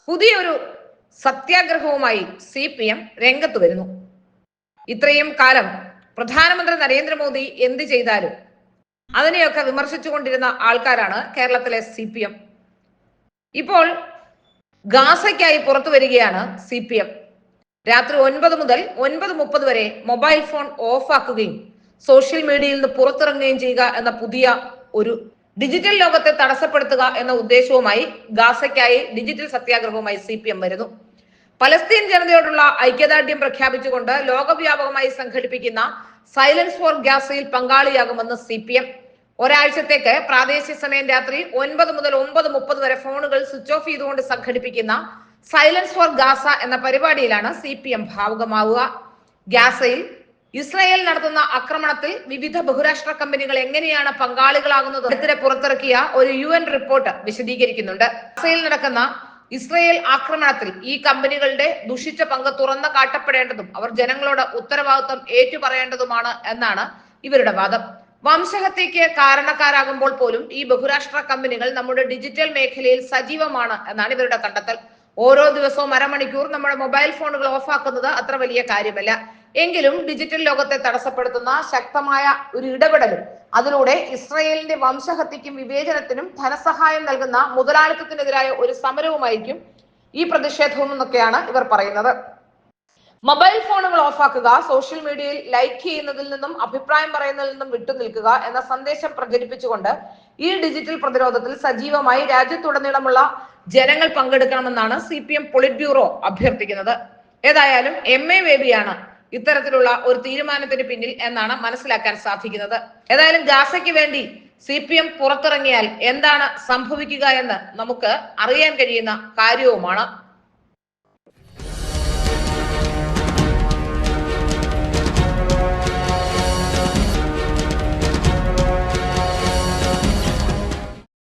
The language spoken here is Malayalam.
പുതിയൊരു സത്യാഗ്രഹവുമായി CPM രംഗത്ത് വരുന്നു. ഇത്രയും കാലം പ്രധാനമന്ത്രി നരേന്ദ്രമോദി എന്ത് ചെയ്താലും അതിനെയൊക്കെ വിമർശിച്ചുകൊണ്ടിരുന്ന ആൾക്കാരാണ് കേരളത്തിലെ CPM. ഇപ്പോൾ ഗാസയ്ക്കായി പുറത്തു വരികയാണ് CPM. രാത്രി 9 മുതൽ 9:30 വരെ മൊബൈൽ ഫോൺ ഓഫാക്കുകയും സോഷ്യൽ മീഡിയയിൽ നിന്ന് പുറത്തിറങ്ങുകയും ചെയ്യുക എന്ന പുതിയ ഒരു ഡിജിറ്റൽ ലോകത്തെ തടസ്സപ്പെടുത്തുക എന്ന ഉദ്ദേശവുമായി ഗാസയ്ക്കായി ഡിജിറ്റൽ സത്യാഗ്രഹവുമായി CPM വരുന്നു. പലസ്തീൻ ജനതയോടുള്ള ഐക്യദാർഢ്യം പ്രഖ്യാപിച്ചുകൊണ്ട് ലോകവ്യാപകമായി സംഘടിപ്പിക്കുന്ന സൈലൻസ് ഫോർ ഗാസയിൽ പങ്കാളിയാകുമെന്ന് CPM. ഒരാഴ്ചത്തേക്ക് പ്രാദേശിക സമയം രാത്രി 9 മുതൽ 9:30 വരെ ഫോണുകൾ സ്വിച്ച് ഓഫ് ചെയ്തുകൊണ്ട് സംഘടിപ്പിക്കുന്ന സൈലൻസ് ഫോർ ഗാസ എന്ന പരിപാടിയിലാണ് CPM ഭാഗമാവുക. ഗാസയിൽ ഇസ്രായേൽ നടത്തുന്ന ആക്രമണത്തിൽ വിവിധ ബഹുരാഷ്ട്ര കമ്പനികൾ എങ്ങനെയാണ് പങ്കാളികളാകുന്നത് അടുത്തിടെ പുറത്തിറക്കിയ ഒരു UN റിപ്പോർട്ട് വിശദീകരിക്കുന്നുണ്ട്. ഗാസയിൽ നടക്കുന്ന ഇസ്രായേൽ ആക്രമണത്തിൽ ഈ കമ്പനികളുടെ ദുഷിച്ച പങ്ക് തുറന്നു കാട്ടപ്പെടേണ്ടതും അവർ ജനങ്ങളോട് ഉത്തരവാദിത്വം ഏറ്റുപറയേണ്ടതുമാണ് എന്നാണ് ഇവരുടെ വാദം. വംശഹത്യക്ക് കാരണക്കാരാകുമ്പോൾ പോലും ഈ ബഹുരാഷ്ട്ര കമ്പനികൾ നമ്മുടെ ഡിജിറ്റൽ മേഖലയിൽ സജീവമാണ് എന്നാണ് ഇവരുടെ കണ്ടെത്തൽ. ഓരോ ദിവസവും അരമണിക്കൂർ നമ്മുടെ മൊബൈൽ ഫോണുകൾ ഓഫാക്കുന്നത് അത്ര വലിയ കാര്യമല്ല. എങ്കിലും ഡിജിറ്റൽ ലോകത്തെ തടസ്സപ്പെടുത്തുന്ന ശക്തമായ ഒരു ഇടപെടലും അതിലൂടെ ഇസ്രായേലിന്റെ വംശഹത്യക്കും വിവേചനത്തിനും ധനസഹായം നൽകുന്ന മുതലാളിത്തത്തിനെതിരായ ഒരു സമരവുമായിരിക്കും ഈ പ്രതിഷേധവും എന്നൊക്കെയാണ് ഇവർ പറയുന്നത്. മൊബൈൽ ഫോണുകൾ ഓഫാക്കുക, സോഷ്യൽ മീഡിയയിൽ ലൈക്ക് ചെയ്യുന്നതിൽ നിന്നും അഭിപ്രായം പറയുന്നതിൽ നിന്നും വിട്ടുനിൽക്കുക എന്ന സന്ദേശം പ്രചരിപ്പിച്ചുകൊണ്ട് ഈ ഡിജിറ്റൽ പ്രതിരോധത്തിൽ സജീവമായി രാജ്യത്തുടനീളമുള്ള ജനങ്ങൾ പങ്കെടുക്കണമെന്നാണ് CPM പൊളിറ്റ് ബ്യൂറോ അഭ്യർത്ഥിക്കുന്നത്. ഏതായാലും MA ബേബിയാണ് ഇത്തരത്തിലുള്ള ഒരു തീരുമാനത്തിന് പിന്നിൽ എന്നാണ് മനസ്സിലാക്കാൻ സാധിക്കുന്നത്. ഏതായാലും ഗാസയ്ക്ക് വേണ്ടി CPM പുറത്തിറങ്ങിയാൽ എന്താണ് സംഭവിക്കുക എന്ന് നമുക്ക് അറിയാൻ കഴിയുന്ന കാര്യവുമാണ്.